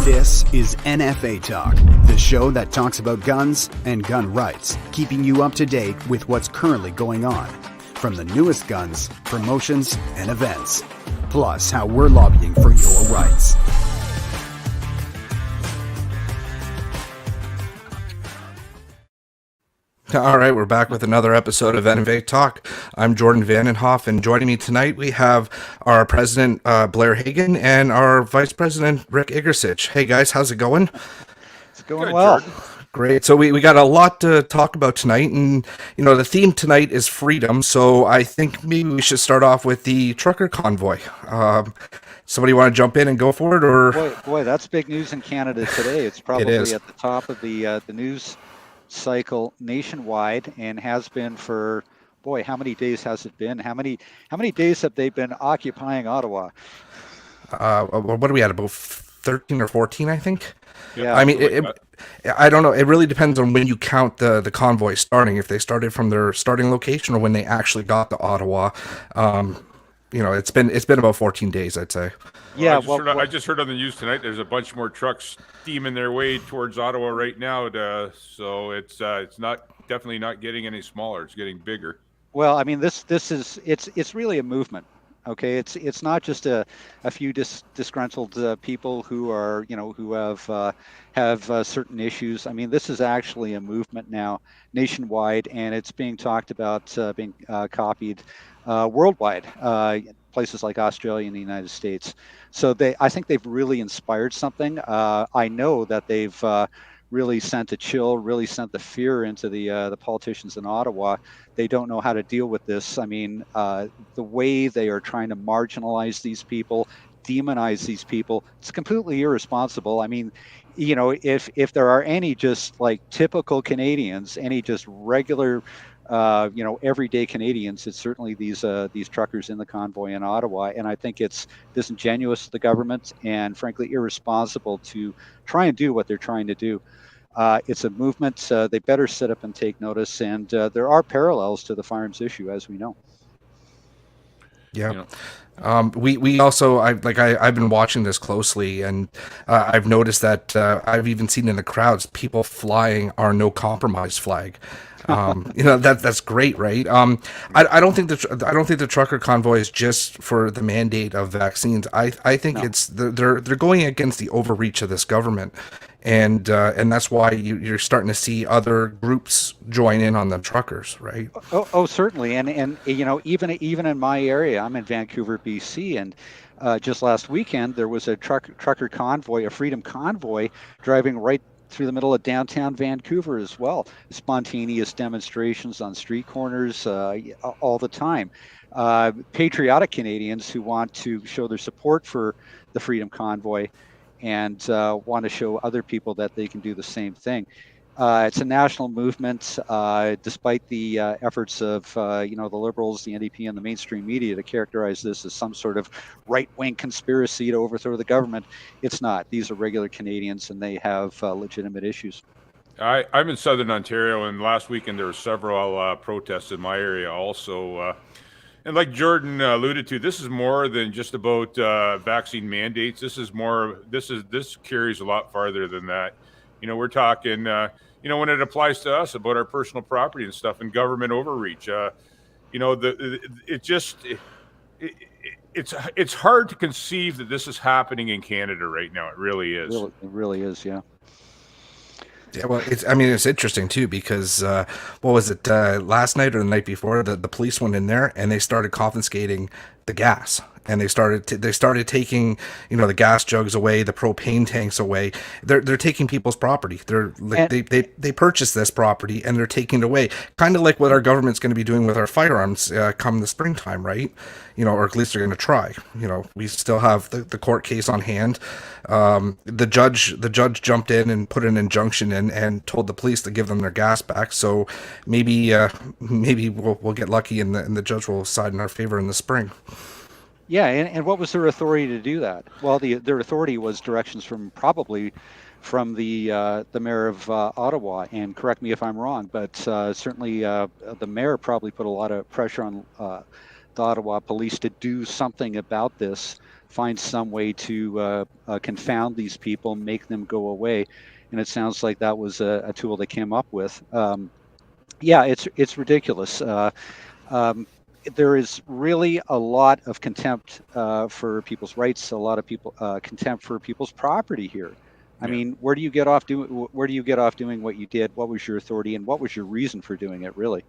This is NFA Talk, the show that talks about guns and gun rights, keeping you up to date with what's currently going on, from the newest guns, promotions, and events, plus how we're lobbying for your rights. All right, we're back with another episode of NFA Talk. I'm Jordan Vandenhoff, and joining me tonight we have our president, Blair Hagan, and our vice president, Rick Igersich. Hey, guys, how's it going? It's going well. Jordan. Great. So we got a lot to talk about tonight, and, you know, the theme tonight is freedom, so I think maybe we should start off with the trucker convoy. Somebody want to jump in and go for it? Or Boy, that's big news in Canada today. It's probably at the top of the news cycle nationwide, and has been for, boy, how many days has it been? How many days have they been occupying Ottawa? What are we at, about 13 or 14, I think? Yeah. I mean, I don't know. It really depends on when you count the convoy starting, if they started from their starting location or when they actually got to Ottawa. You know, it's been about 14 days, I'd say. Yeah, I just heard on the news tonight there's a bunch more trucks steaming their way towards Ottawa right now. So it's definitely not getting any smaller. It's getting bigger. Well, I mean, this is it's really a movement. Okay, it's not just a few disgruntled people who are, you know, who have certain issues. I mean, this is actually a movement now nationwide, and it's being talked about being copied worldwide, places like Australia and the United States. So I think they've really inspired something. I know that they've really sent a chill, really sent the fear into the politicians in Ottawa. They don't know how to deal with this. I mean, the way they are trying to marginalize these people, demonize these people, it's completely irresponsible. I mean, you know, if there are any just like typical Canadians, any just regular, you know, everyday Canadians, it's certainly these truckers in the convoy in Ottawa. And I think it's disingenuous to the government and frankly irresponsible to try and do what they're trying to do. It's a movement. They better sit up and take notice. And there are parallels to the firearms issue, as we know. Yeah. You know. We also, I've been watching this closely, and I've noticed that I've even seen in the crowds people flying our no compromise flag. You know, that's great, right? I don't think the trucker convoy is just for the mandate of vaccines. I think it's they're going against the overreach of this government, and that's why you're starting to see other groups join in on the truckers, right? Oh, certainly, and you know, even in my area, I'm in Vancouver, BC, and just last weekend there was a trucker convoy, a freedom convoy, driving right through the middle of downtown Vancouver as well. Spontaneous demonstrations on street corners all the time. Patriotic Canadians who want to show their support for the Freedom Convoy and want to show other people that they can do the same thing. It's a national movement, despite the efforts of you know, the Liberals, the NDP, and the mainstream media to characterize this as some sort of right-wing conspiracy to overthrow the government. It's not. These are regular Canadians, and they have legitimate issues. I'm in Southern Ontario, and last weekend there were several protests in my area also. And like Jordan alluded to, this is more than just about vaccine mandates. This carries a lot farther than that. You know, we're talking, you know, when it applies to us about our personal property and stuff and government overreach, you know, it's hard to conceive that this is happening in Canada right now. It really is. It really is, yeah. Yeah, well, it's interesting too, because what was it, last night or the night before, the police went in there and they started confiscating the gas, and they started taking, you know, the gas jugs away, the propane tanks away. They're taking people's property. They purchased this property and they're taking it away, kind of like what our government's going to be doing with our firearms come the springtime, right? You know, or at least they're going to try. You know, we still have the court case on hand. The judge jumped in and put an injunction in and told the police to give them their gas back. So maybe we'll get lucky and the judge will side in our favor in the spring. Yeah, and what was their authority to do that? Well, their authority was directions from the mayor of Ottawa, and correct me if I'm wrong, but certainly the mayor probably put a lot of pressure on the Ottawa police to do something about this find some way to confound these people, make them go away. And it sounds like that was a tool they came up with. Yeah, it's ridiculous. There is really a lot of contempt for people's rights, a lot of contempt for people's property here. I mean, where do you get off doing what you did? What was your authority, and what was your reason for doing it? Really?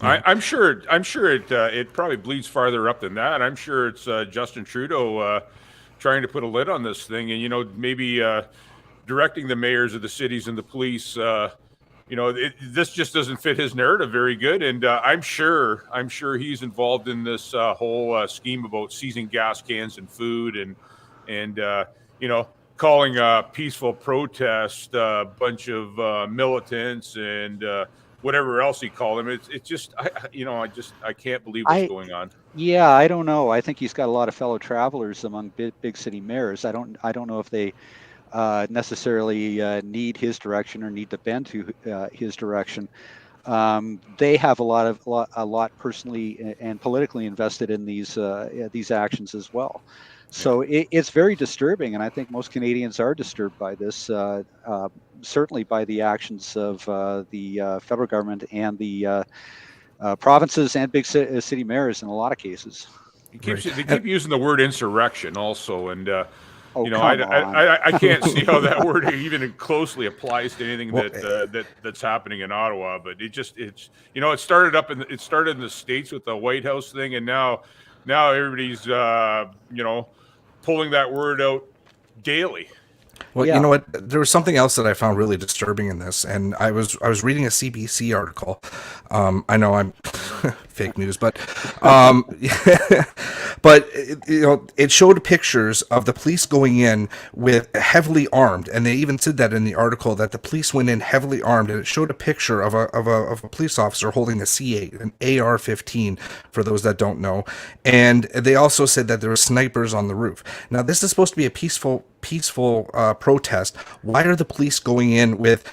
I'm sure it probably bleeds farther up than that. I'm sure it's Justin Trudeau trying to put a lid on this thing, and maybe directing the mayors of the cities and the police. This just doesn't fit his narrative very good, and I'm sure he's involved in this whole scheme about seizing gas cans and food, and calling a peaceful protest a bunch of militants and whatever else he called them. It's just I can't believe what's going on. Yeah, I don't know. I think he's got a lot of fellow travelers among big city mayors. I don't know if they necessarily need his direction or need to bend to his direction. They have a lot personally and politically invested in these actions as well. So it's very disturbing, and I think most Canadians are disturbed by this. Certainly by the actions of the federal government and the provinces and big city mayors in a lot of cases. They keep using the word insurrection also, and I can't see how that word even closely applies to anything that's happening in Ottawa. But it started in the States with the White House thing, and now everybody's pulling that word out daily. Well, you know what? There was something else that I found really disturbing in this, and I was reading a CBC article. I know I'm fake news, but it showed pictures of the police going in with heavily armed, and they even said that in the article that the police went in heavily armed, and it showed a picture of a police officer holding a C8, an AR-15, for those that don't know, and they also said that there were snipers on the roof. Now, this is supposed to be a peaceful protest. Why are the police going in with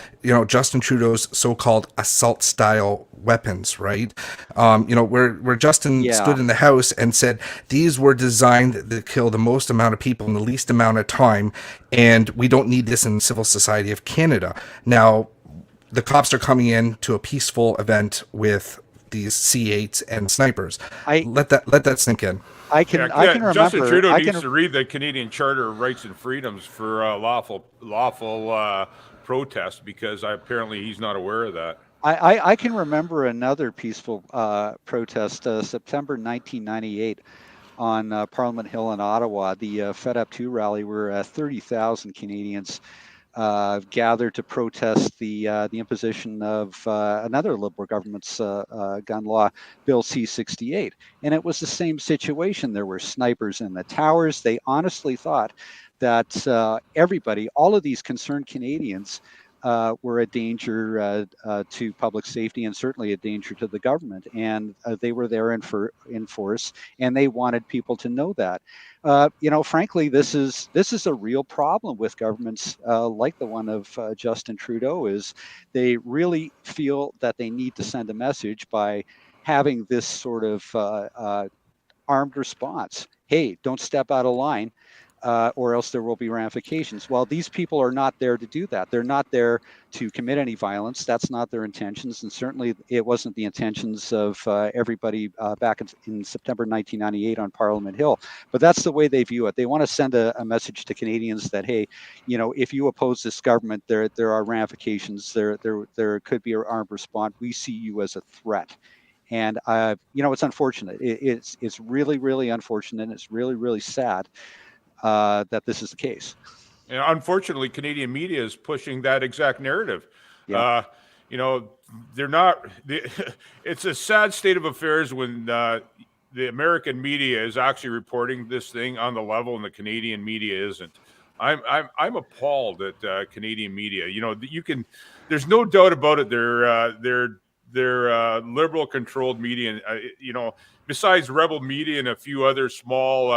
Justin Trudeau's so-called assault style weapons, right? Where Justin stood in the House and said these were designed to kill the most amount of people in the least amount of time, and we don't need this in the civil society of Canada. Now the cops are coming in to a peaceful event with these C8s and snipers. Let that sink in. I can remember. Justin Trudeau needs to read the Canadian Charter of Rights and Freedoms for lawful protest, because apparently he's not aware of that. I can remember another peaceful protest, September 1998, on Parliament Hill in Ottawa. The Fed Up 2 rally, where 30,000 Canadians gathered to protest the imposition of another Liberal government's gun law, Bill C-68. And it was the same situation. There were snipers in the towers. They honestly thought that everybody, all of these concerned Canadians, were a danger to public safety, and certainly a danger to the government. And they were there in force, and they wanted people to know that. Frankly, this is a real problem with governments like the one of Justin Trudeau. Is they really feel that they need to send a message by having this sort of armed response. Hey, don't step out of line. Or else there will be ramifications. Well, these people are not there to do that. They're not there to commit any violence. That's not their intentions, and certainly it wasn't the intentions of everybody back in September 1998 on Parliament Hill. But that's the way they view it. They want to send a message to Canadians that, hey, if you oppose this government, there are ramifications. There could be an armed response. We see you as a threat. And it's unfortunate. It's really, really unfortunate. And it's really, really sad that this is the case. And unfortunately, Canadian media is pushing that exact narrative. Yeah. They're not. It's a sad state of affairs when the American media is actually reporting this thing on the level, and the Canadian media isn't. I'm appalled at Canadian media. There's no doubt about it. They're liberal controlled media. Besides Rebel Media and a few other small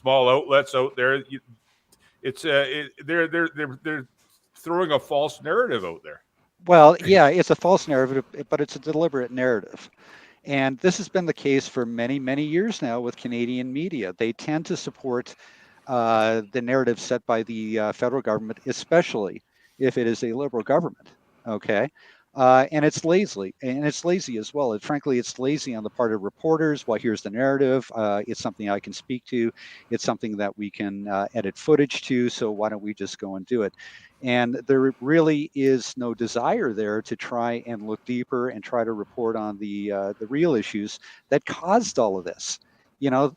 outlets out there, they're throwing a false narrative out there. Well, yeah, it's a false narrative, but it's a deliberate narrative. And this has been the case for many, many years now with Canadian media. They tend to support the narrative set by the federal government, especially if it is a liberal government. Okay. And it's lazy as well. And frankly, it's lazy on the part of reporters. Well, here's the narrative. It's something I can speak to. It's something that we can edit footage to. So why don't we just go and do it? And there really is no desire there to try and look deeper and try to report on the real issues that caused all of this. You know,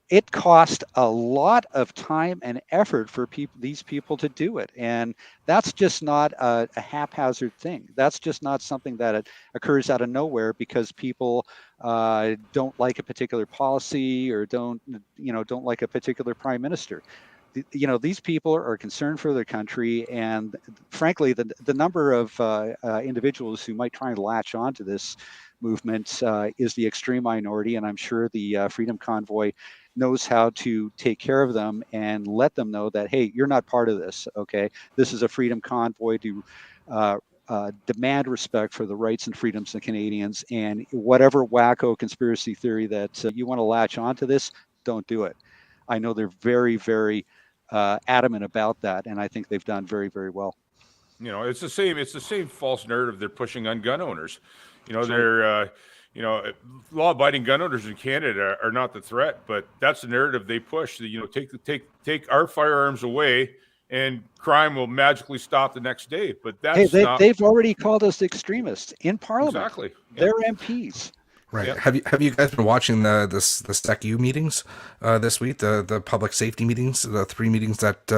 it cost a lot of time and effort for these people to do it, and that's just not a haphazard thing. That's just not something that occurs out of nowhere because people don't like a particular policy or don't like a particular prime minister. These people are concerned for their country, and frankly, the number of individuals who might try and latch onto this movement is the extreme minority, and I'm sure the Freedom Convoy knows how to take care of them and let them know that, hey, you're not part of this. Okay, this is a Freedom Convoy to demand respect for the rights and freedoms of Canadians, and whatever wacko conspiracy theory that you want to latch onto this, don't do it. I know they're very, very adamant about that, and I think they've done very, very well. It's the same false narrative they're pushing on gun owners. Sure. They're law-abiding gun owners in Canada are not the threat, but that's the narrative they push. Take our firearms away, and crime will magically stop the next day. But that's they've already called us extremists in Parliament. Exactly. They're MPs. Right. Yep. Have you guys been watching the SECU meetings this week? The public safety meetings, the 3 meetings that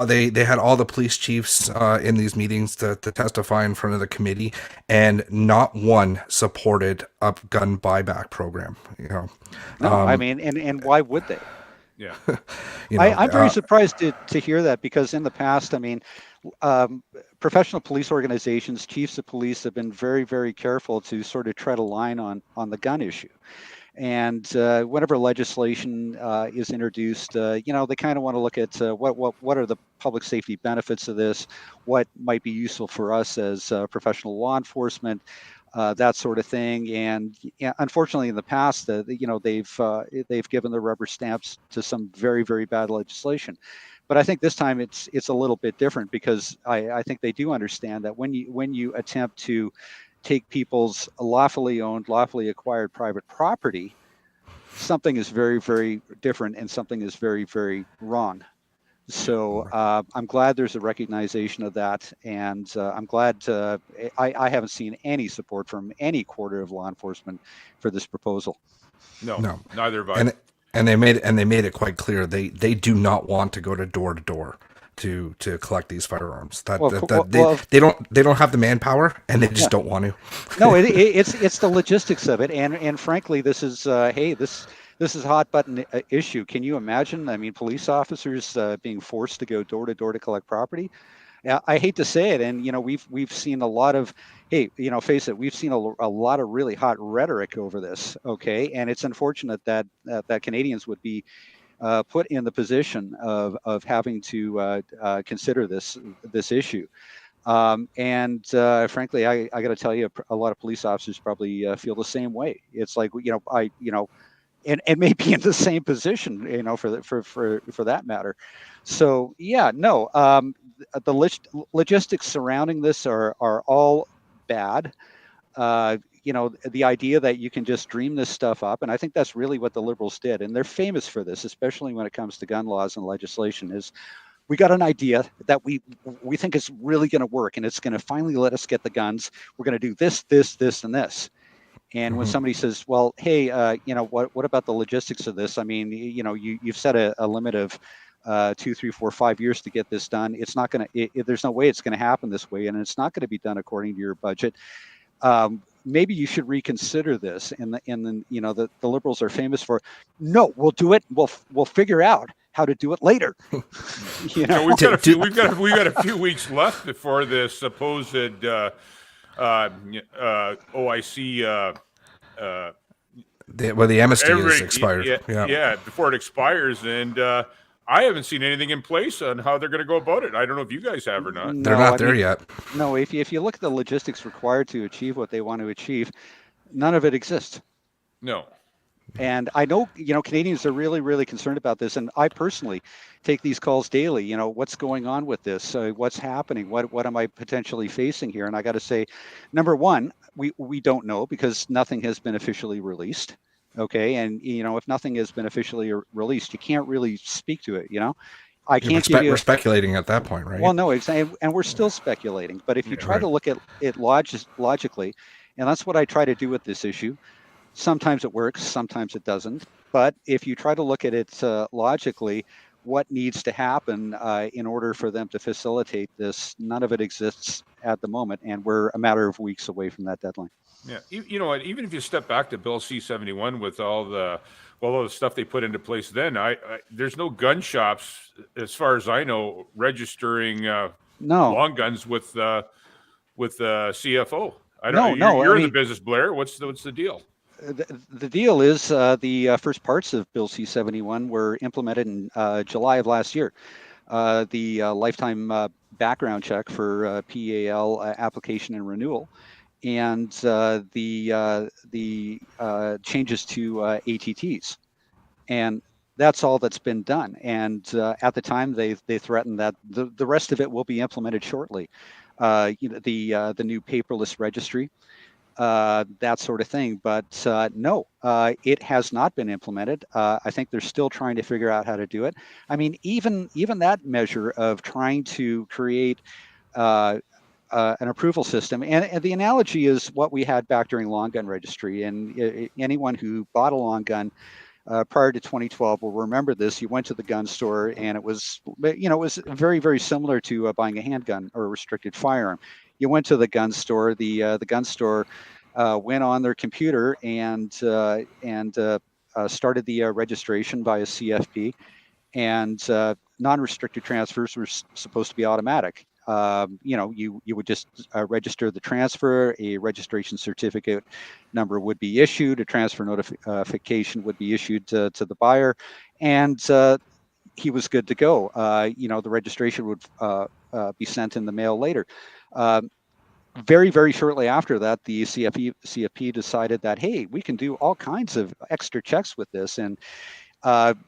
they had all the police chiefs in these meetings to testify in front of the committee, and not one supported a gun buyback program. No, I mean, and why would they? Yeah. I'm very surprised to hear that, because in the past, I mean, professional police organizations, chiefs of police have been very, very careful to sort of tread a line on the gun issue. And whenever legislation is introduced, they kind of want to look at what are the public safety benefits of this, what might be useful for us as professional law enforcement, that sort of thing. And unfortunately, in the past, they've given the rubber stamps to some very, very bad legislation. But I think this time it's a little bit different, because I think they do understand that when you attempt to take people's lawfully owned, lawfully acquired private property, something is very, very different, and something is very, very wrong. So I'm glad there's a recognition of that, and I'm glad I haven't seen any support from any quarter of law enforcement for this proposal. No, neither have I. And they made it quite clear they do not want to go to door to collect these firearms. They don't have the manpower, and they just don't want to. No, it's the logistics of it, and frankly, this is this is a hot button issue. Can you imagine? I mean, police officers being forced to go door to door to collect property. I hate to say it, and we've seen a lot of, face it, we've seen a lot of really hot rhetoric over this. Okay, and it's unfortunate that Canadians would be put in the position of having to consider this issue. And frankly, I got to tell you, a lot of police officers probably feel the same way. It's like, and may be in the same position, for that matter. So the logistics surrounding this are all bad. The idea that you can just dream this stuff up, and I think that's really what the Liberals did, and they're famous for this, especially when it comes to gun laws and legislation, is we got an idea that we think is really going to work, and it's going to finally let us get the guns. We're going to do this, and this. And when somebody says, well, hey, what about the logistics of this? I mean, you've set a limit of 2, 3, 4, 5 years to get this done. It's not going to, there's no way it's going to happen this way, and it's not going to be done according to your budget. Maybe you should reconsider this. And then the Liberals are famous for, no, we'll do it. We'll figure out how to do it later. We've got a few weeks left before the supposed OIC. The amnesty is expired. Before it expires, and I haven't seen anything in place on how they're going to go about it. I don't know if you guys have or not. They're not there yet. No, if you look at the logistics required to achieve what they want to achieve, None of it exists. No. And I know, Canadians are really, really concerned about this. And I personally take these calls daily. What's going on with this? What's happening? What am I potentially facing here? And I got to say, number one, we don't know because nothing has been officially released. Okay. And, if nothing has been officially released, you can't really speak to it. I can't give you. We're speculating at that point, right? Well, no, exactly. And we're still speculating. But if you try to look at it logically, and that's what I try to do with this issue. Sometimes it works, sometimes it doesn't. But if you try to look at it logically, what needs to happen in order for them to facilitate this, none of it exists at the moment. And we're a matter of weeks away from that deadline. Yeah. You know what? Even if you step back to Bill C-71 with all the stuff they put into place then, there's no gun shops, as far as I know, registering long guns with CFO. I don't know. You're in the business, Blair. What's the deal? The deal is the first parts of Bill C-71 were implemented in July of last year. The lifetime background check for PAL application and renewal, and the changes to ATTs, and that's all that's been done. And at the time, they threatened that the rest of it will be implemented shortly. The new paperless registry. That sort of thing. But no, it has not been implemented. I think they're still trying to figure out how to do it. I mean, even that measure of trying to create an approval system, and the analogy is what we had back during long gun registry. And anyone who bought a long gun prior to 2012 will remember this. You went to the gun store, and it was very, very similar to buying a handgun or a restricted firearm. You went to the gun store. The gun store went on their computer and started the registration via CFP, and non-restricted transfers were supposed to be automatic. You would just register the transfer. A registration certificate number would be issued. A transfer notification would be issued to the buyer, and he was good to go. The registration would be sent in the mail later. Very, very shortly after that, the CFP decided that, hey, we can do all kinds of extra checks with this. And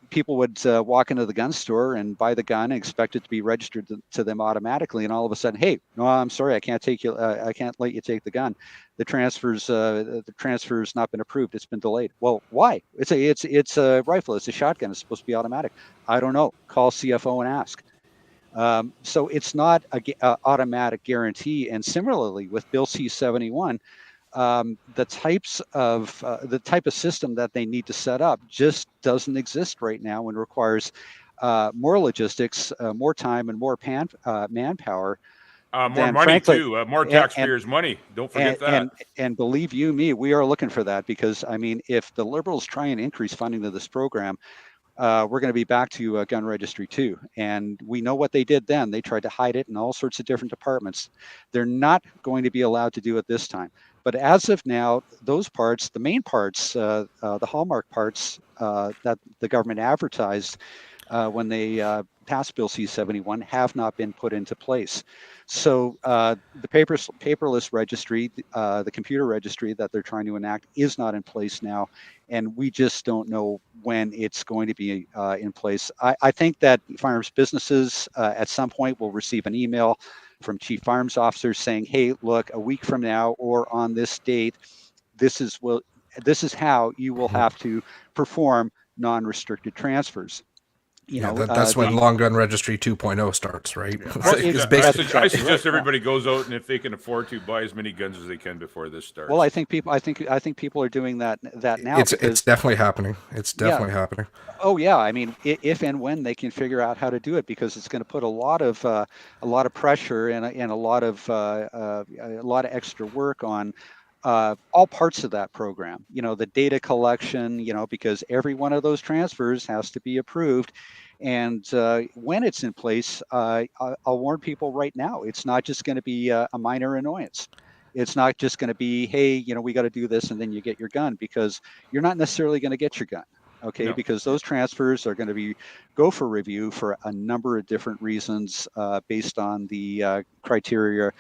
people would walk into the gun store and buy the gun and expect it to be registered to them automatically. And all of a sudden, hey, no, I'm sorry, I can't take you. I can't let you take the gun. The transfer's not been approved. It's been delayed. Well, why? It's a rifle. It's a shotgun. It's supposed to be automatic. I don't know. Call CFO and ask. So it's not a automatic guarantee. And similarly with Bill C-71, the type of system that they need to set up just doesn't exist right now, and requires more logistics, more time, and more manpower. More money too, more taxpayers' money. Don't forget that. And believe you me, we are looking for that, because I mean, if the Liberals try and increase funding to this program, we're going to be back to gun registry 2. And we know what they did then. They tried to hide it in all sorts of different departments. They're not going to be allowed to do it this time. But as of now, those parts, the main parts, the hallmark parts that the government advertised when they passed Bill C-71 have not been put into place. So the paperless registry, the computer registry that they're trying to enact, is not in place now. And we just don't know when it's going to be in place. I think that firearms businesses at some point will receive an email from chief firearms officers saying, hey, look, a week from now or on this date, this is how you will have to perform non-restricted transfers. That's when Long Gun Registry 2.0 starts, right? I suggest everybody goes out, and if they can afford to, buy as many guns as they can before this starts. Well, I think people are doing that now. It's definitely happening. It's definitely happening. Oh yeah, I mean, if and when they can figure out how to do it, because it's going to put a lot of pressure and a lot of extra work on all parts of that program. The data collection, because every one of those transfers has to be approved. And when it's in place, I'll warn people right now, it's not just going to be a minor annoyance. It's not just going to be, hey, we got to do this and then you get your gun, because you're not necessarily going to get your gun. Okay, no. Because those transfers are going to go for review for a number of different reasons based on the criteria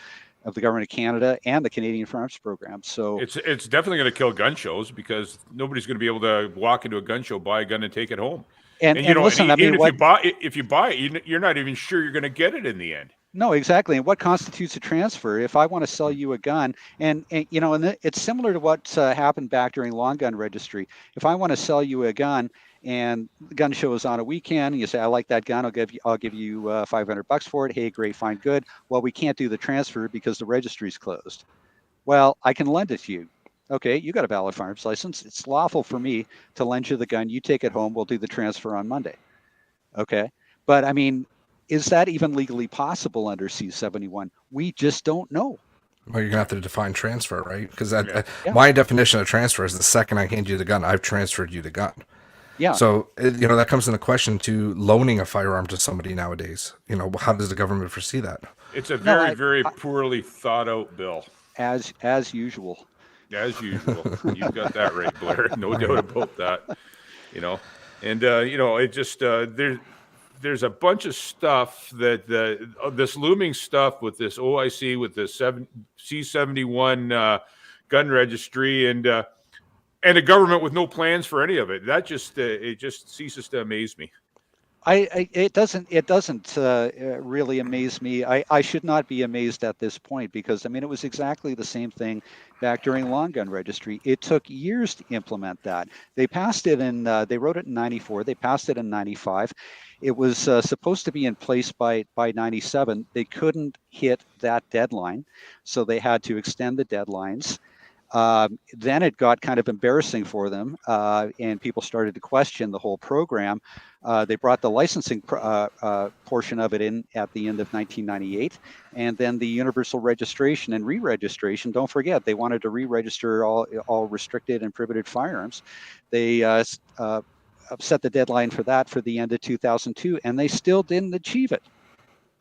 of the government of Canada and the Canadian Firearms Program. So it's definitely going to kill gun shows, because nobody's going to be able to walk into a gun show, buy a gun, and take it home. And listen, I mean, even if you buy it, you're not even sure you're going to get it in the end. No, exactly. And what constitutes a transfer? If I want to sell you a gun, and it's similar to what happened back during long gun registry. If I want to sell you a gun, and the gun show is on a weekend, and you say, I like that gun, I'll give you $500 for it. Hey, great, fine, good. Well, we can't do the transfer because the registry's closed. Well, I can lend it to you. Okay, you got a valid firearms license. It's lawful for me to lend you the gun. You take it home. We'll do the transfer on Monday. Okay, but I mean, is that even legally possible under C-71? We just don't know. Well, you're gonna have to define transfer, right? Because my definition of transfer is the second I hand you the gun, I've transferred you the gun. Yeah. So, that comes into question to loaning a firearm to somebody nowadays. How does the government foresee that? It's a very poorly thought out bill. As usual. As usual. You've got that right, Blair. No doubt about that. And it just there's a bunch of stuff that this looming stuff with this OIC, with the C-71 gun registry, and a government with no plans for any of it. That just it just ceases to amaze me. It doesn't really amaze me. I should not be amazed at this point, because I mean, it was exactly the same thing back during long gun registry. It took years to implement that. They passed it they wrote it in 94. They passed it in 95. It was supposed to be in place by 97. They couldn't hit that deadline, so they had to extend the deadlines. Then it got kind of embarrassing for them, and people started to question the whole program. They brought the licensing portion of it in at the end of 1998, and then the universal registration and re-registration. Don't forget, they wanted to re-register all restricted and prohibited firearms. They set the deadline for that for the end of 2002, and they still didn't achieve it.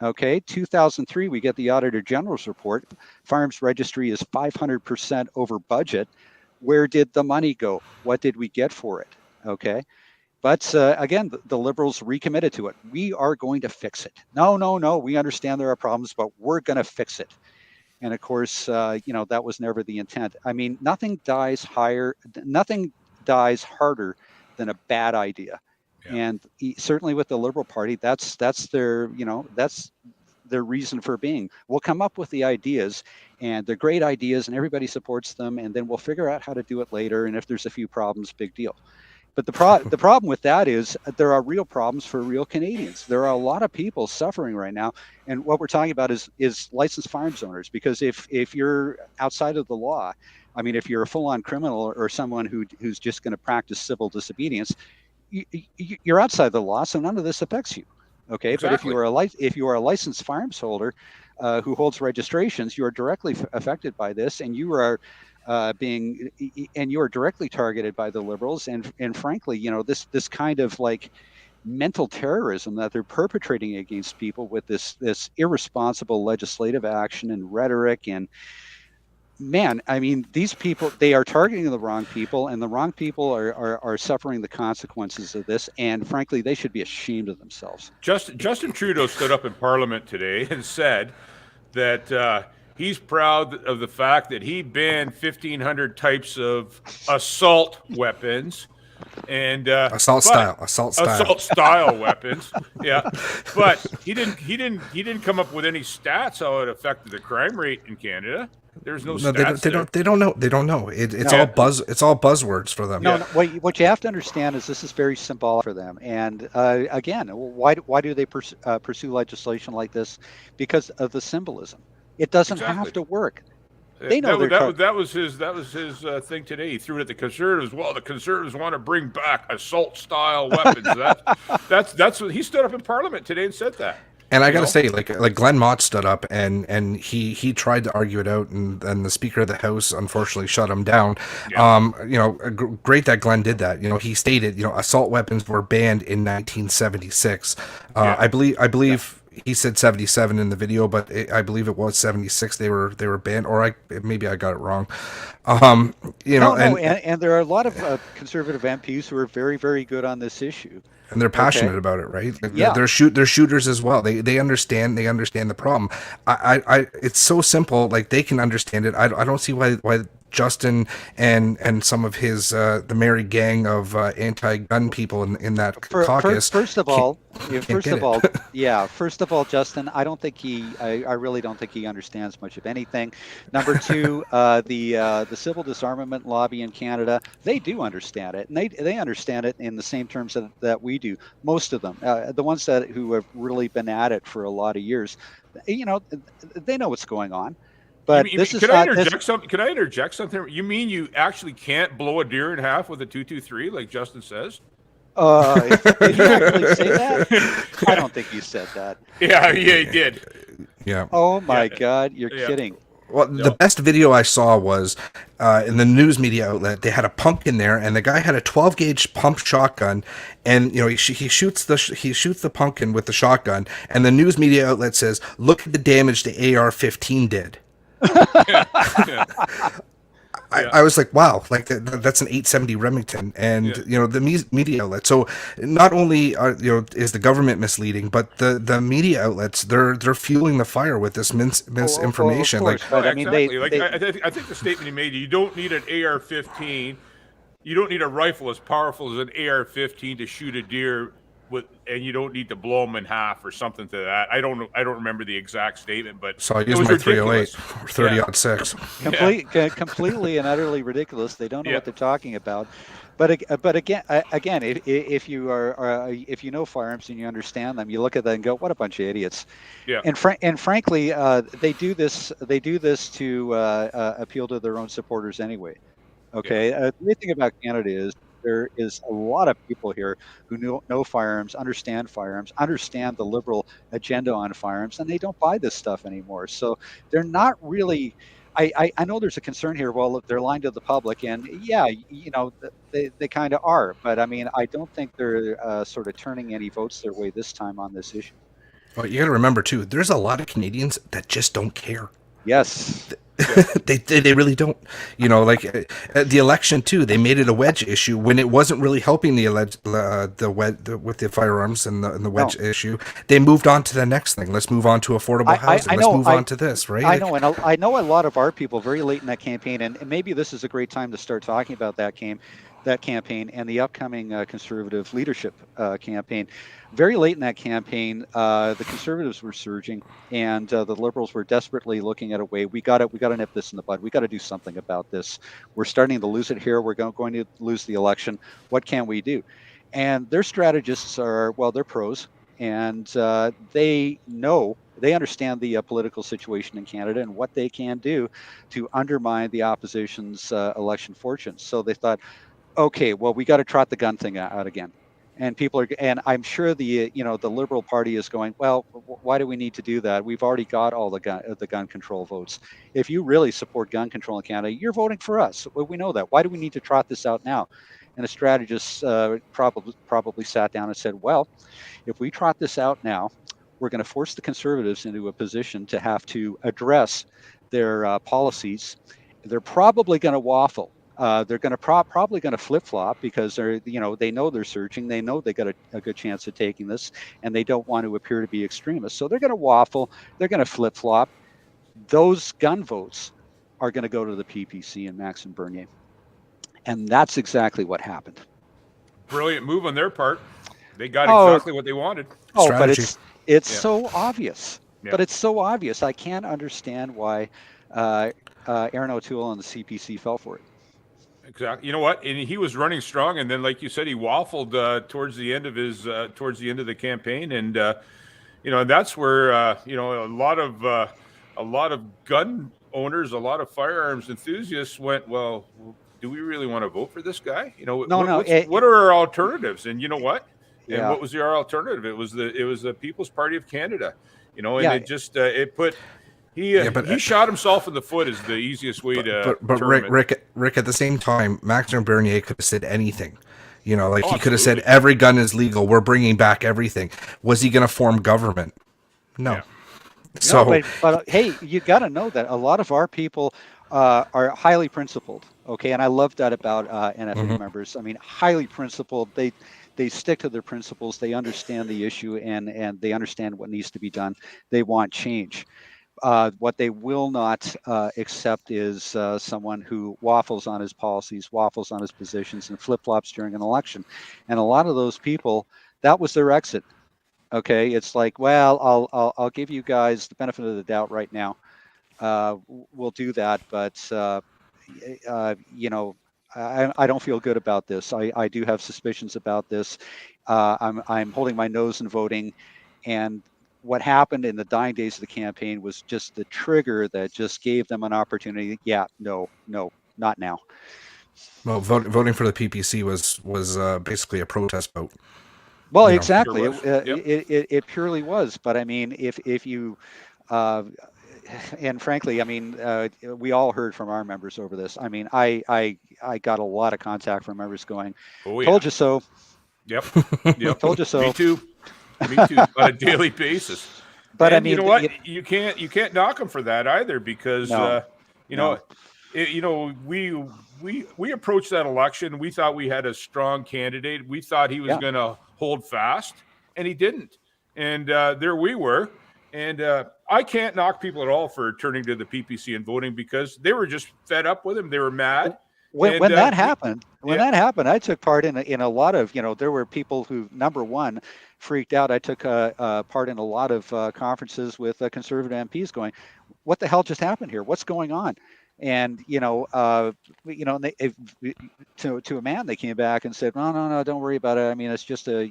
Okay, 2003, we get the Auditor General's report. Firearms registry is 500% over budget. Where did the money go? What did we get for it? Okay, but again, the Liberals recommitted to it. We are going to fix it. No, we understand there are problems, but we're going to fix it. And of course, that was never the intent. I mean, nothing dies harder than a bad idea. Yeah. And certainly with the Liberal Party, that's their reason for being. We'll come up with the ideas, and they're great ideas, and everybody supports them, and then we'll figure out how to do it later. And if there's a few problems, big deal. But the problem with that is there are real problems for real Canadians. There are a lot of people suffering right now, and what we're talking about is licensed firearms owners. Because if you're outside of the law, I mean, if you're a full-on criminal or someone who's just going to practice civil disobedience, you're outside the law, so none of this affects you. Okay, exactly. But if you are a licensed firearms holder who holds registrations, you are directly affected by this, and you are directly targeted by the Liberals, and frankly, this kind of like mental terrorism that they're perpetrating against people with this irresponsible legislative action and rhetoric. And man, I mean, these people, they are targeting the wrong people, and the wrong people are suffering the consequences of this. And frankly, they should be ashamed of themselves. Justin Trudeau stood up in Parliament today and said that he's proud of the fact that he banned 1,500 types of assault weapons and assault style weapons. Yeah, but he didn't come up with any stats how it affected the crime rate in Canada. There's no stats. They don't know. It's all buzzwords for them. No, what you have to understand is this is very symbolic for them. And again, why do they pursue legislation like this? Because of the symbolism. It doesn't have to work. They know that was his thing today. He threw it at the Conservatives. Well, the Conservatives want to bring back assault-style weapons. That's what he stood up in Parliament today and said that. And I got to say, like Glenn Mott stood up and he tried to argue it out, and the Speaker of the House unfortunately shut him down. Yeah. Great that Glenn did that. He stated, assault weapons were banned in 1976. I believe he said 77 in the video, but I believe it was 76. They were banned, or maybe I got it wrong. And there are a lot of conservative MPs who are very, very good on this issue. And they're passionate about it, right? Yeah. They're shooters as well. They understand the problem. It's so simple. Like, they can understand it. I don't see why Justin and some of his the merry gang of anti-gun people in that caucus. First of all, Justin, I really don't think he understands much of anything. Number two, the civil disarmament lobby in Canada, they do understand it, and they understand it in the same terms that we do. Most of them, the ones who have really been at it for a lot of years, they know what's going on. But can I interject something? You mean you actually can't blow a deer in half with a 223, like Justin says? Did you actually say that? I don't think you said that. Yeah, he did. Yeah. Oh my God, you're kidding. Well, the best video I saw was in the news media outlet. They had a pump in there, and the guy had a 12 gauge pump shotgun, and he shoots the pumpkin with the shotgun, and the news media outlet says, "Look at the damage the AR-15 did." I was like, wow, like that's an 870 Remington, and the media outlet. So not only is the government misleading, but the media outlets they're fueling the fire with this misinformation. Exactly. I think the statement he made: you don't need an AR-15, you don't need a rifle as powerful as an AR-15 to shoot a deer and you don't need to blow them in half or something to that. I don't remember the exact statement, but so I used my 308 or 30-06. Completely and utterly ridiculous. They don't know what they're talking about. But again, if you know firearms and you understand them, you look at them and go, "What a bunch of idiots!" Yeah. And frankly, they do this to appeal to their own supporters anyway. Okay. The great thing about Canada is there is a lot of people here who know firearms, understand the liberal agenda on firearms, and they don't buy this stuff anymore. So they're not really. I know there's a concern here. Well, they're lying to the public, and they kind of are. But I mean, I don't think they're sort of turning any votes their way this time on this issue. Well, you got to remember too. There's a lot of Canadians that just don't care. Yes. They really don't, the election too. They made it a wedge issue when it wasn't really helping with the firearms and the wedge issue. They moved on to the next thing. Let's move on to affordable housing. Let's move on to this, right? I know, and I know a lot of our people very late in that campaign, and maybe this is a great time to start talking about that campaign and the upcoming conservative leadership campaign. Very late in that campaign, the Conservatives were surging, and the Liberals were desperately looking at a way. We got to nip this in the bud. We got to do something about this. We're starting to lose it here. We're going to lose the election. What can we do? And their strategists they're pros, and they understand the political situation in Canada and what they can do to undermine the opposition's election fortunes. So they thought, okay, well, we got to trot the gun thing out again. And and I'm sure the Liberal Party is going, well, why do we need to do that? We've already got all the gun control votes. If you really support gun control in Canada, you're voting for us. We know that. Why do we need to trot this out now? And the strategists probably sat down and said, well, if we trot this out now, we're going to force the Conservatives into a position to have to address their policies. They're probably going to waffle. They're going to probably going to flip-flop because they know they're surging. They know they got a good chance of taking this, and they don't want to appear to be extremists. So they're going to waffle. They're going to flip-flop. Those gun votes are going to go to the PPC and Maxime Bernier, and that's exactly what happened. Brilliant move on their part. They got exactly what they wanted. Strategy. But it's so obvious. Yeah. But it's so obvious. I can't understand why Aaron O'Toole and the CPC fell for it. Exactly. You know what? And he was running strong, and then, like you said, he waffled towards the end of the campaign, and and that's where a lot of gun owners, a lot of firearms enthusiasts went, well, do we really want to vote for this guy? What are our alternatives? And you know what? And what was our alternative? It was the People's Party of Canada. It just it put. He shot himself in the foot is the easiest way to. But Rick, at the same time, Maxime Bernier could have said anything. He could have said every gun is legal. We're bringing back everything. Was he going to form government? No. Yeah. So No, but hey, you got to know that a lot of our people are highly principled. Okay, and I love that about NFA members. I mean, highly principled. They stick to their principles. They understand the issue, and they understand what needs to be done. They want change. What they will not accept is someone who waffles on his policies, waffles on his positions, and flip flops during an election. And a lot of those people, that was their exit. Okay, it's like, well, I'll give you guys the benefit of the doubt right now. We'll do that, but you know, I don't feel good about this. I do have suspicions about this. I'm holding my nose and voting, and what happened in the dying days of the campaign was just the trigger that just gave them an opportunity. Yeah, no, not now. well, voting for the PPC was basically a protest vote. Well, You know. exactly. Sure was. Yep. It purely was. But I mean, if you, uh, and frankly, I mean, we all heard from our members over this. I mean, I got a lot of contact from members going, Oh, yeah. "Told you so." Yep. Yep. Told you so. Me too. Me too. On a daily basis. But And I mean, you know what? You can't knock them for that either, because No. you No. know, we approached that election. We thought we had a strong candidate. We thought he was Yeah. going to hold fast, and he didn't. And there we were. And I can't knock people at all for turning to the PPC and voting, because they were just fed up with him. They were mad. When And, that happened, yeah. I took part in a lot of, there were people who, number one, freaked out. I took part in a lot of conferences with conservative MPs going, "What the hell just happened here? What's going on?" And and they, to a man, they came back and said, "No, don't worry about it. I mean, it's just it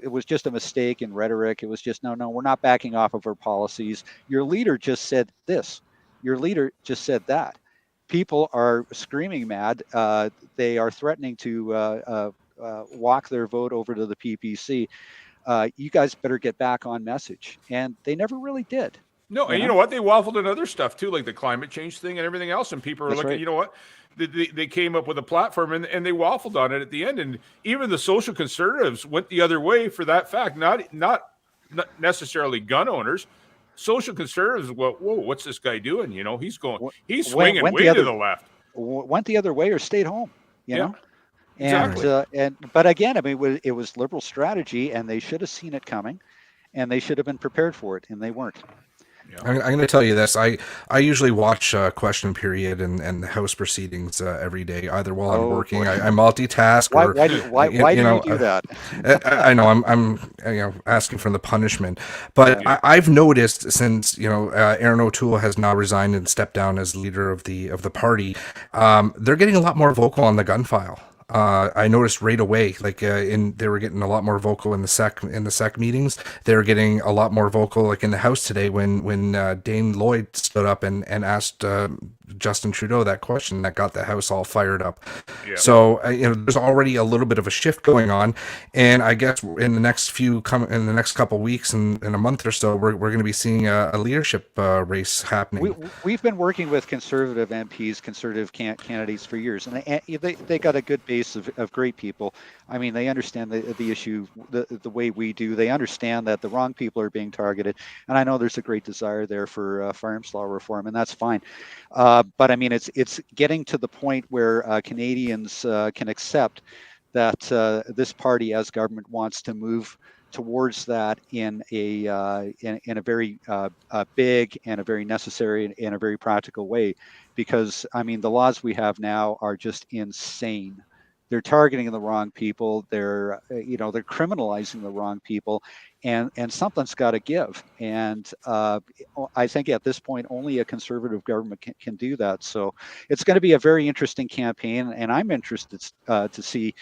was just a mistake in rhetoric. It was just no, we're not backing off of our policies. Your leader just said this. Your leader just said that." People are screaming mad. They are threatening to walk their vote over to the PPC. You guys better get back on message. And they never really did. No, and you know what? They waffled on other stuff too, like the climate change thing and everything else. And people are looking, right. You know what? They came up with a platform, and they waffled on it at the end. And even the social conservatives went the other way for that fact. Not necessarily gun owners. Social conservatives, whoa, what's this guy doing? He's swinging way to the left. Went the other way or stayed home, you know? Exactly. But again, I mean, it was liberal strategy, and they should have seen it coming, and they should have been prepared for it, and they weren't. Yeah. I'm going to tell you this. I usually watch question period and the House proceedings every day, either while I'm working. I multitask. Why do you do that? I know I'm asking for the punishment, but I've noticed since Aaron O'Toole has now resigned and stepped down as leader of the party, they're getting a lot more vocal on the gun file. I noticed right away, like they were getting a lot more vocal in the SEC meetings. They were getting a lot more vocal, like in the House today when Dane Lloyd stood up and asked Justin Trudeau that question that got the House all fired up. Yeah. So there's already a little bit of a shift going on, and I guess in the next couple weeks and in a month or so, we're going to be seeing a leadership race happening. We've been working with conservative MPs, conservative candidates for years, and they got a good base of great people. I mean, they understand the issue the way we do. They understand that the wrong people are being targeted, and I know there's a great desire there for firearms law reform, and that's fine. But I mean, it's getting to the point where Canadians can accept that this party, as government, wants to move towards that in a very big and a very necessary and a very practical way, because I mean, the laws we have now are just insane. They're targeting the wrong people. They're criminalizing the wrong people, and something's got to give. And I think at this point, only a conservative government can do that. So it's going to be a very interesting campaign, and I'm interested to see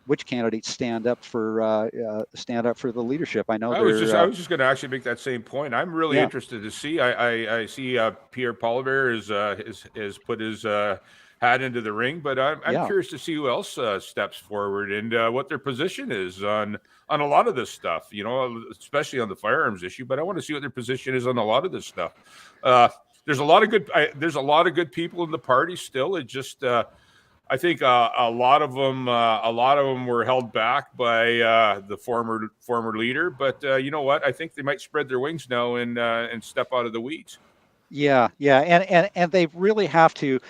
which candidates stand up for the leadership. I know I was just going to actually make that same point. I'm really interested to see. I see Pierre Poilievre has put his hat into the ring, but I'm curious to see who else steps forward and what their position is on a lot of this stuff, especially on the firearms issue. But I want to see what their position is on a lot of this stuff. There's a lot of good people in the party still. It just I think a lot of them were held back by the former leader. But you know what? I think they might spread their wings now and step out of the weeds. Yeah, yeah, and they really have to,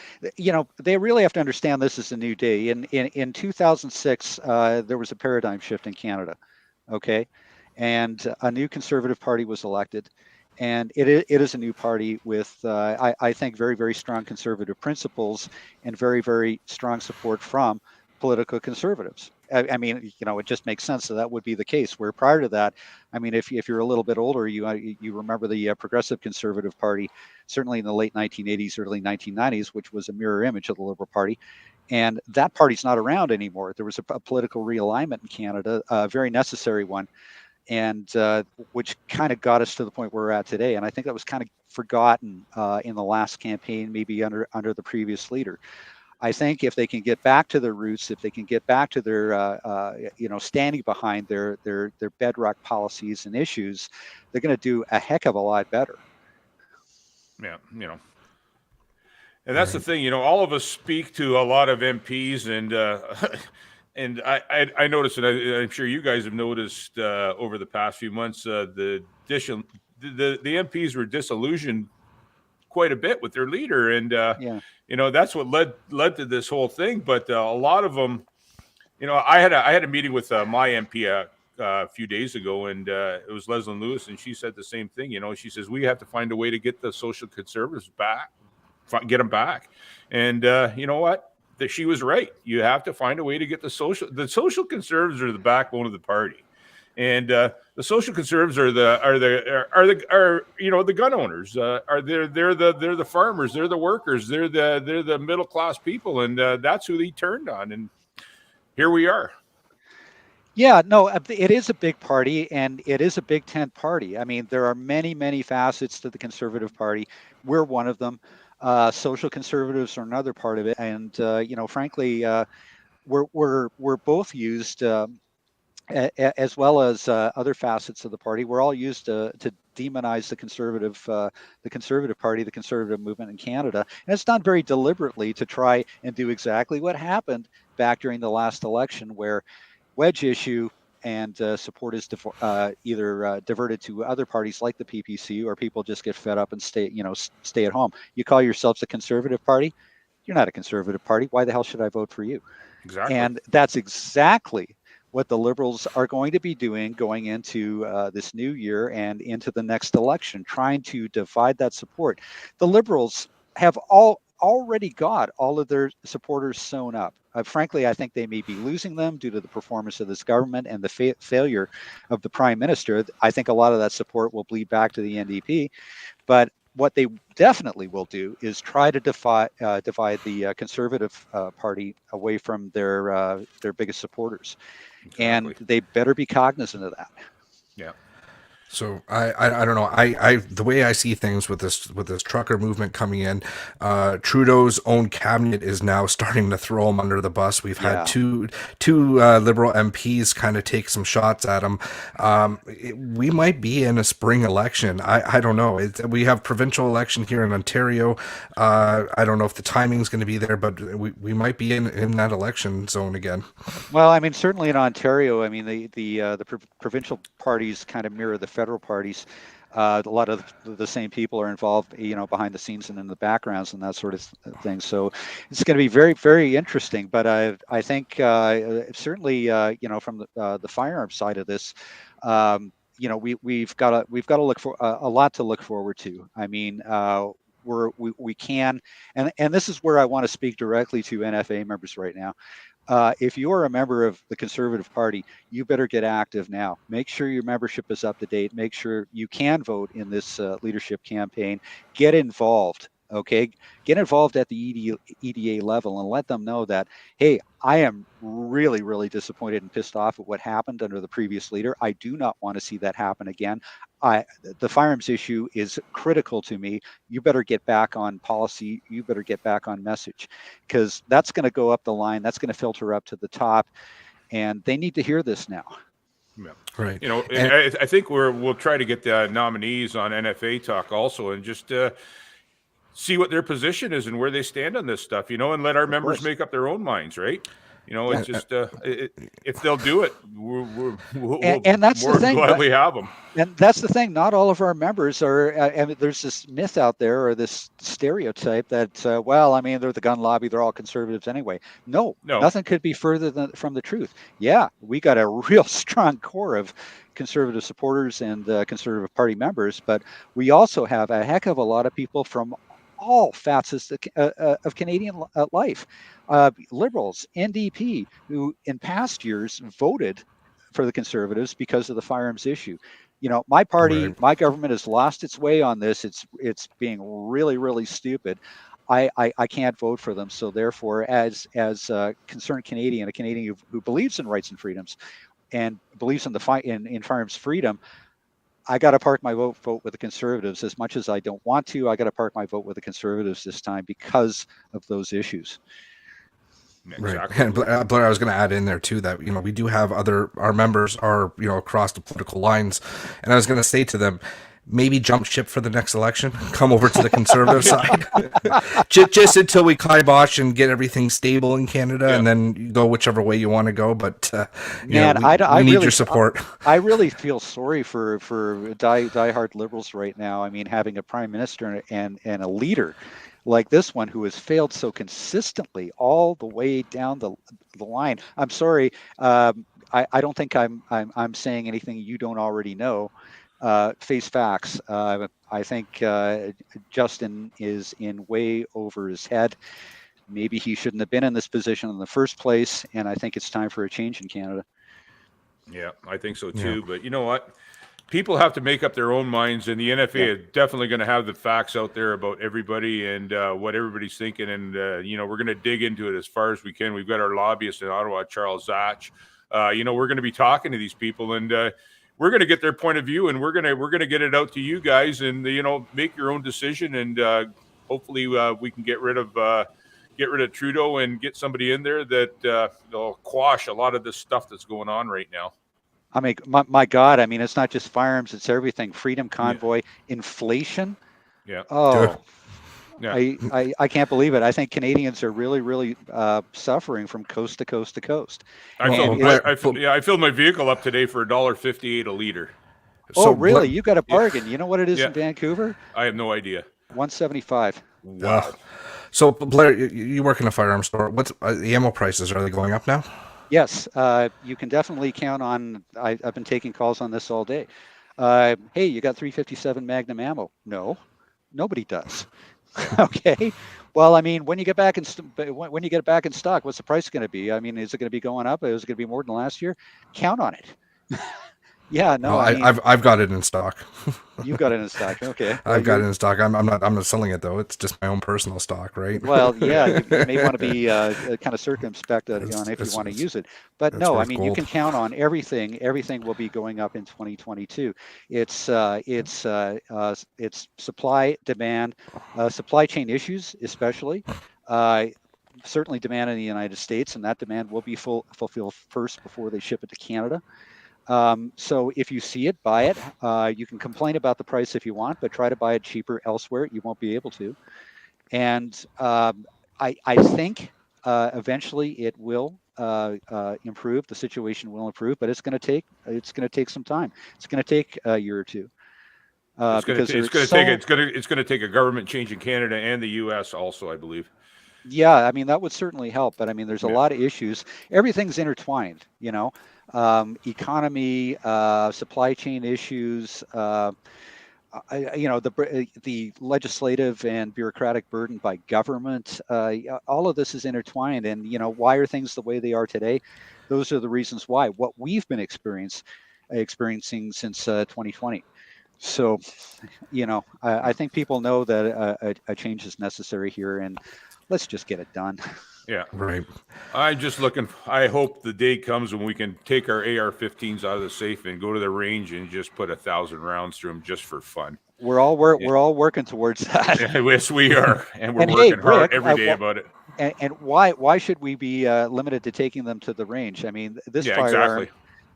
they really have to understand this is a new day. In 2006, there was a paradigm shift in Canada, okay, and a new Conservative Party was elected, and it is a new party with, I think, very, very strong conservative principles and very, very strong support from political conservatives. I mean, it just makes sense that would be the case. Where prior to that, I mean, if you're a little bit older, you remember the Progressive Conservative Party, certainly in the late 1980s, early 1990s, which was a mirror image of the Liberal Party. And that party's not around anymore. There was a political realignment in Canada, a very necessary one, and which kind of got us to the point where we're at today. And I think that was kind of forgotten in the last campaign, maybe under the previous leader. I think if they can get back to their roots, if they can get back to their, standing behind their bedrock policies and issues, they're going to do a heck of a lot better. Yeah, and that's the thing. All of us speak to a lot of MPs, and and I noticed, and I'm sure you guys have noticed over the past few months, the MPs were disillusioned quite a bit with their leader, and that's what led to this whole thing. But a lot of them, I had a meeting with my MP a few days ago, and it was Leslie Lewis, and she said the same thing. She says we have to find a way to get the social conservatives back, get them back, and you know what? That she was right. You have to find a way to get the social conservatives are the backbone of the party. And the social conservatives are the gun owners. They're the farmers. They're the workers. They're the middle class people, and that's who they turned on. And here we are. Yeah, no, it is a big party, and it is a big tent party. I mean, there are many, many facets to the Conservative Party. We're one of them. Social conservatives are another part of it, and frankly, we're both used. As well as other facets of the party, we're all used to demonize the Conservative Party, the Conservative movement in Canada, and it's done very deliberately to try and do exactly what happened back during the last election, where wedge issue and support is either diverted to other parties like the PPC, or people just get fed up and stay at home. You call yourselves a Conservative Party? You're not a Conservative Party. Why the hell should I vote for you? Exactly. And that's exactly what the Liberals are going to be doing going into this new year and into the next election, trying to divide that support. The Liberals have already got all of their supporters sewn up. Frankly, I think they may be losing them due to the performance of this government and the failure of the Prime Minister. I think a lot of that support will bleed back to the NDP. But what they definitely will do is try to divide the Conservative Party away from their biggest supporters. Exactly. And they better be cognizant of that. Yeah. So I don't know. I the way I see things with this trucker movement coming in, Trudeau's own cabinet is now starting to throw him under the bus. We've had two Liberal MPs kind of take some shots at him. We might be in a spring election. I don't know. We have provincial election here in Ontario. I don't know if the timing is going to be there, but we might be in that election zone again. Well, I mean, certainly in Ontario, I mean, the provincial parties kind of mirror the federal parties. A lot of the same people are involved, behind the scenes and in the backgrounds and that sort of thing. So it's going to be very, very interesting. But I think certainly, from the firearms side of this, we've got to look for a lot to look forward to. I mean, we can, and this is where I want to speak directly to NFA members right now. If you're a member of the Conservative Party, you better get active now. Make sure your membership is up to date. Make sure you can vote in this leadership campaign. Get involved, okay? Get involved at the EDA level and let them know that, hey, I am really, really disappointed and pissed off at what happened under the previous leader. I do not want to see that happen again. The firearms issue is critical to me. You better get back on policy. You better get back on message, because that's going to go up the line. That's going to filter up to the top, and they need to hear this now. Yeah. Right. And I think we'll try to get the nominees on NFA Talk also, and just see what their position is and where they stand on this stuff, and let our members course. make up their own minds, right? It's just if they'll do it, we'll And that's the more than thing, gladly have them. And that's the thing. Not all of our members are. There's this myth out there, or this stereotype that, they're the gun lobby. They're all conservatives anyway. No, nothing could be further from the truth. Yeah, we got a real strong core of conservative supporters and conservative party members, but we also have a heck of a lot of people from all facets of Canadian life. Liberals, NDP, who in past years voted for the Conservatives because of the firearms issue. My party, my government has lost its way on this. It's being really, really stupid. I can't vote for them. So therefore, as a concerned Canadian, a Canadian who believes in rights and freedoms and believes in in firearms freedom, I got to park my vote with the Conservatives. As much as I don't want to, I got to park my vote with the Conservatives this time because of those issues. Exactly. Right. And Blair, I was going to add in there too that, we do have our members are, across the political lines. And I was going to say to them, maybe jump ship for the next election, come over to the conservative side, just until we kibosh and get everything stable in Canada, and then go whichever way you want to go. But man, we need your support. I really feel sorry for diehard Liberals right now. I mean, having a prime minister and a leader like this one who has failed so consistently all the way down the line. I'm sorry. I don't think I'm saying anything you don't already know. Face facts. I think Justin is in way over his head. Maybe he shouldn't have been in this position in the first place, and I think it's time for a change in Canada. Yeah, I think so too. Yeah. But you know what? People have to make up their own minds, and the NFA is definitely going to have the facts out there about everybody and what everybody's thinking. And, we're going to dig into it as far as we can. We've got our lobbyist in Ottawa, Charles Zach. We're going to be talking to these people, and we're going to get their point of view, and we're going to get it out to you guys, and make your own decision. And hopefully we can get rid of Trudeau and get somebody in there that will quash a lot of this stuff that's going on right now. I mean, my God, I mean, it's not just firearms, it's everything. Freedom Convoy, inflation. Yeah. Oh, yeah. I can't believe it. I think Canadians are really, really suffering from coast to coast to coast. I filled my vehicle up today for $1.58 a liter. Oh, really? You got a bargain. You know what it is in Vancouver? I have no idea. $1.75. Wow. So, Blair, you work in a firearm store. What's the ammo prices? Are they going up now? Yes, you can definitely count on. I've been taking calls on this all day. Hey, you got 357 Magnum ammo? No, nobody does. Okay. Well, I mean, when you get back in stock, what's the price going to be? I mean, is it going to be going up? Is it going to be more than last year? Count on it. Yeah, no. I've got it in stock. You've got it in stock. Okay. I've got it in stock. I'm not selling it though. It's just my own personal stock, right? Well, yeah, you may want to be kind of circumspect on if you want to use it. But no, I mean, you can count on everything. Everything will be going up in 2022. It's supply, demand, supply chain issues, especially. Certainly demand in the United States, and that demand will be fulfilled first before they ship it to Canada. So if you see it, buy it. You can complain about the price if you want, but try to buy it cheaper elsewhere. You won't be able to. And I think eventually it will improve. The situation will improve, but it's going to take some time. It's going to take a year or two. It's going to take a government change in Canada and the U.S. also, I believe. Yeah, I mean, that would certainly help. But I mean, there's a lot of issues. Everything's intertwined, economy, supply chain issues, the legislative and bureaucratic burden by government. All of this is intertwined. And, why are things the way they are today? Those are the reasons why. What we've been experiencing since 2020. So, I think people know that a change is necessary here, and let's just get it done. Yeah. Right. I'm just I hope the day comes when we can take our AR-15s out of the safe and go to the range and just put 1,000 rounds through them just for fun. We're all working towards that. Yes, we are. And we're working hard every day about it. And why should we be limited to taking them to the range? I mean, this firearm, exactly.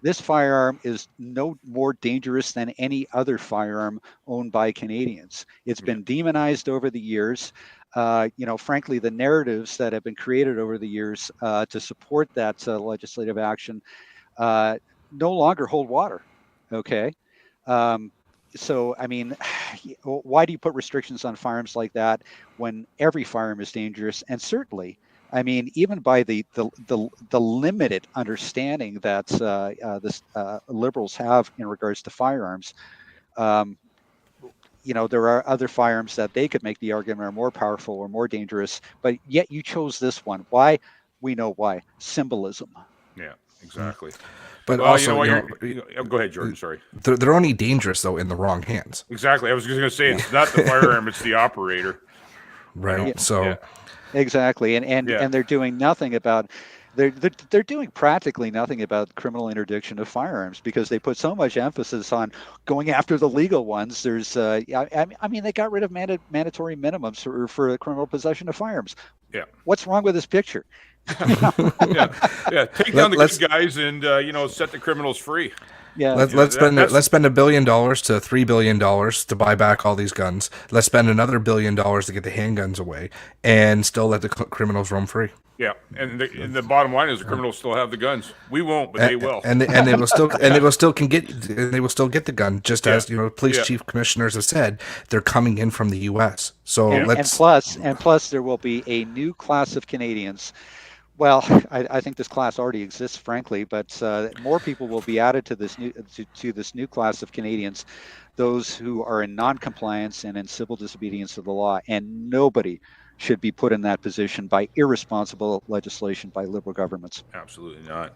This firearm is no more dangerous than any other firearm owned by Canadians. It's been demonized over the years. Frankly, the narratives that have been created over the years to support that legislative action no longer hold water. Okay. So, I mean, why do you put restrictions on firearms like that when every firearm is dangerous? And certainly, I mean, even by the limited understanding that liberals have in regards to firearms, there are other firearms that they could make the argument are more powerful or more dangerous, but yet you chose this one. Why? We know why. Symbolism. Yeah, exactly. But well, also, go ahead, Jordan. Sorry. They're only dangerous though in the wrong hands. Exactly. I was just going to say it's not the firearm; it's the operator. Right. Yeah. So. Exactly, and they're doing nothing about. They're doing practically nothing about criminal interdiction of firearms because they put so much emphasis on going after the legal ones. There's, I mean, they got rid of mandatory minimums for criminal possession of firearms. Yeah. What's wrong with this picture? yeah. Take down the good guys and set the criminals free. Yeah. Let's spend $1 billion to $3 billion to buy back all these guns. Let's spend another $1 billion to get the handguns away, and still let the criminals roam free. Yeah, and the bottom line is the criminals still have the guns. We won't, but they will. And they will still get the gun, just as police chief commissioners have said. They're coming in from the U.S. So plus there will be a new class of Canadians. Well, I think this class already exists, frankly, but more people will be added to this new class of Canadians, those who are in non-compliance and in civil disobedience of the law, and nobody should be put in that position by irresponsible legislation by liberal governments. Absolutely not.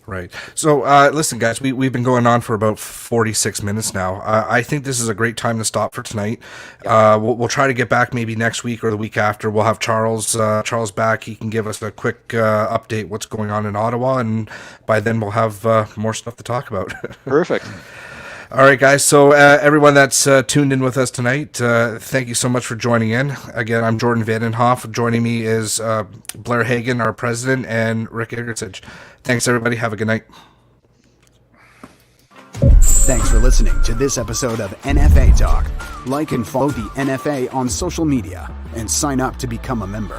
Right. So, listen, guys, we've been going on for about 46 minutes now. I think this is a great time to stop for tonight. We'll try to get back maybe next week or the week after. We'll have Charles back. He can give us a quick update what's going on in Ottawa, and by then we'll have more stuff to talk about. Perfect. All right, guys. So everyone that's tuned in with us tonight, thank you so much for joining in. Again, I'm Jordan Vandenhoff. Joining me is Blair Hagan, our president, and Rick Egertich. Thanks, everybody. Have a good night. Thanks for listening to this episode of NFA Talk. Like and follow the NFA on social media and sign up to become a member.